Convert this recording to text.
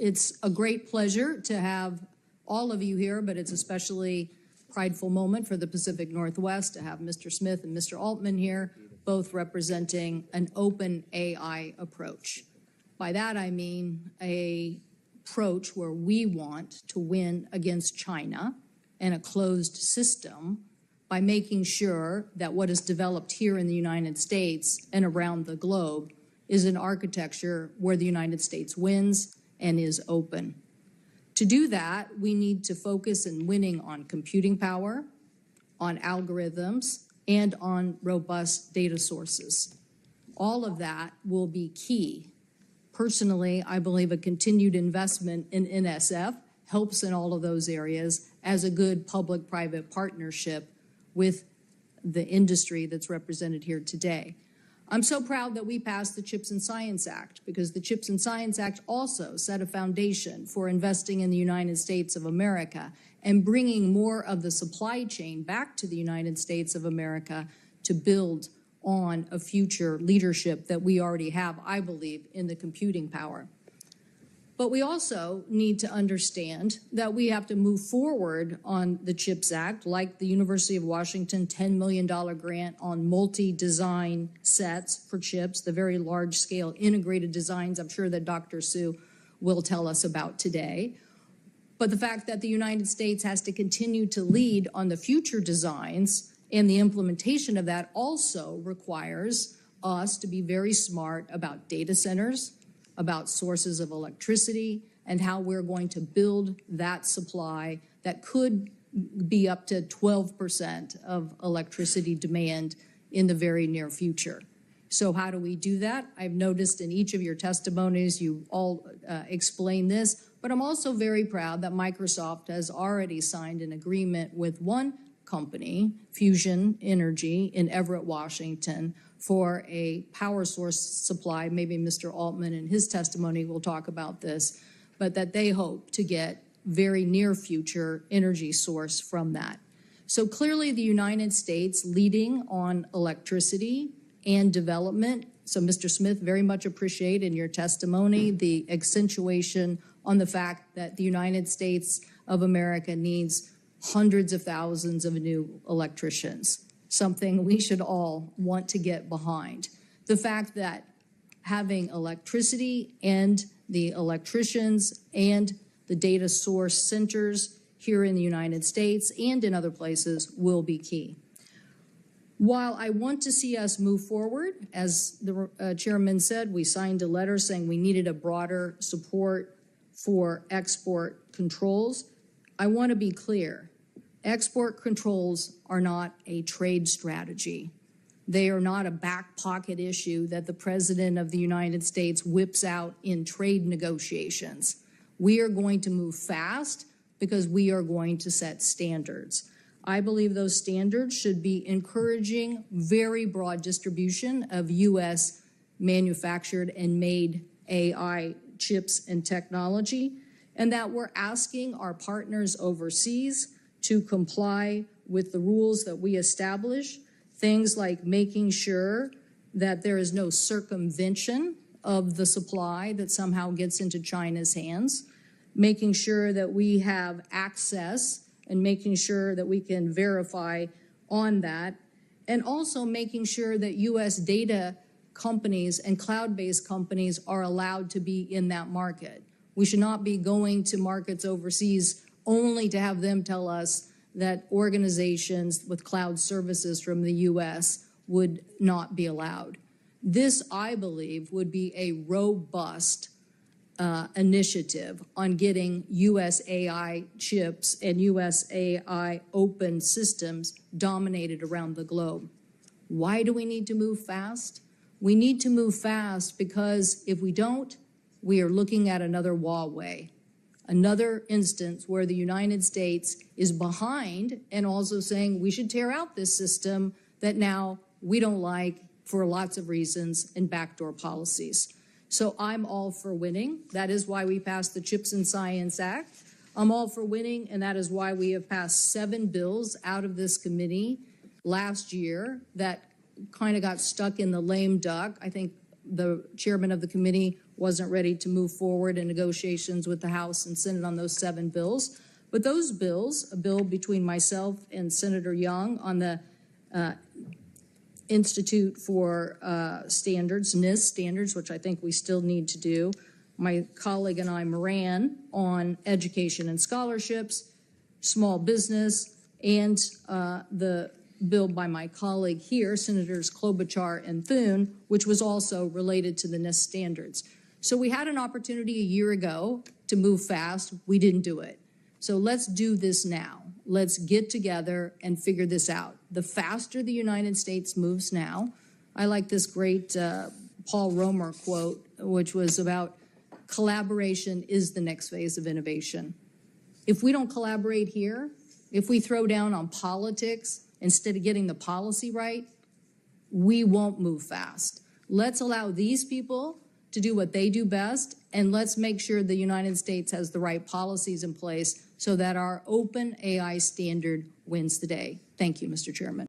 It's a great pleasure to have all of you here, but it's especially prideful moment for the Pacific Northwest to have Mr. Smith and Mr. Altman here, both representing an open AI approach. By that I mean an approach where we want to win against China and a closed system by making sure that what is developed here in the United States and around the globe is an architecture where the United States wins and is open. To do that, we need to focus in winning on computing power, on algorithms, and on robust data sources. All of that will be key. Personally, I believe a continued investment in NSF helps in all of those areas as a good public-private partnership with the industry that's represented here today. I'm so proud that we passed the CHIPS and Science Act, because the CHIPS and Science Act also set a foundation for investing in the United States of America and bringing more of the supply chain back to the United States of America to build on a future leadership that we already have, I believe, in the computing power. But we also need to understand that we have to move forward on the CHIPS Act, like the University of Washington $10 million grant on multi-design sets for chips, the very large-scale integrated designs I'm sure that Dr. Su will tell us about today. But the fact that the United States has to continue to lead on the future designs and the implementation of that also requires us to be very smart about data centers, about sources of electricity, and how we're going to build that supply that could be up to 12% of electricity demand in the very near future. So how do we do that? I've noticed in each of your testimonies you all explain this, but I'm also very proud that Microsoft has already signed an agreement with one company, Fusion Energy in Everett, Washington, for a power source supply. Maybe Mr. Altman in his testimony will talk about this, but that they hope to get very near future energy source from that. So clearly the United States leading on electricity and development. So Mr. Smith, very much appreciate in your testimony the accentuation on the fact that the United States of America needs hundreds of thousands of new electricians, something we should all want to get behind. The fact that having electricity and the electricians and the data source centers here in the United States and in other places will be key. While I want to see us move forward, as the chairman said, we signed a letter saying we needed a broader support for export controls. I want to be clear. Export controls are not a trade strategy. They are not a back pocket issue that the President of the United States whips out in trade negotiations. We are going to move fast because we are going to set standards. I believe those standards should be encouraging very broad distribution of U.S. manufactured and made AI chips and technology, and that we're asking our partners overseas to comply with the rules that we establish, things like making sure that there is no circumvention of the supply that somehow gets into China's hands, making sure that we have access and making sure that we can verify on that, and also making sure that U.S. data companies and cloud-based companies are allowed to be in that market. We should not be going to markets overseas only to have them tell us that organizations with cloud services from the U.S. would not be allowed. This, I believe, would be a robust initiative on getting U.S. AI chips and U.S. AI open systems dominated around the globe. Why do we need to move fast? We need to move fast because if we don't, we are looking at another Huawei, another instance where the United States is behind and also saying we should tear out this system that now we don't like for lots of reasons and backdoor policies. So I'm all for winning. That is why we passed the CHIPS and Science Act. I'm all for winning, and that is why we have passed 7 bills out of this committee last year that kind of got stuck in the lame duck. I think the chairman of the committee wasn't ready to move forward in negotiations with the House and Senate on those 7 bills. But those bills, a bill between myself and Senator Young on the Institute for Standards, NIST standards, which I think we still need to do. My colleague and I, Moran, on education and scholarships, small business, and the bill by my colleague here, Senators Klobuchar and Thune, which was also related to the NIST standards. So we had an opportunity a year ago to move fast. We didn't do it. So let's do this now. Let's get together and figure this out. The faster the United States moves now, I like this great Paul Romer quote, which was about collaboration is the next phase of innovation. If we don't collaborate here, if we throw down on politics instead of getting the policy right, we won't move fast. Let's allow these people to do what they do best, and let's make sure the United States has the right policies in place so that our open AI standard wins the day. Thank you, Mr. Chairman.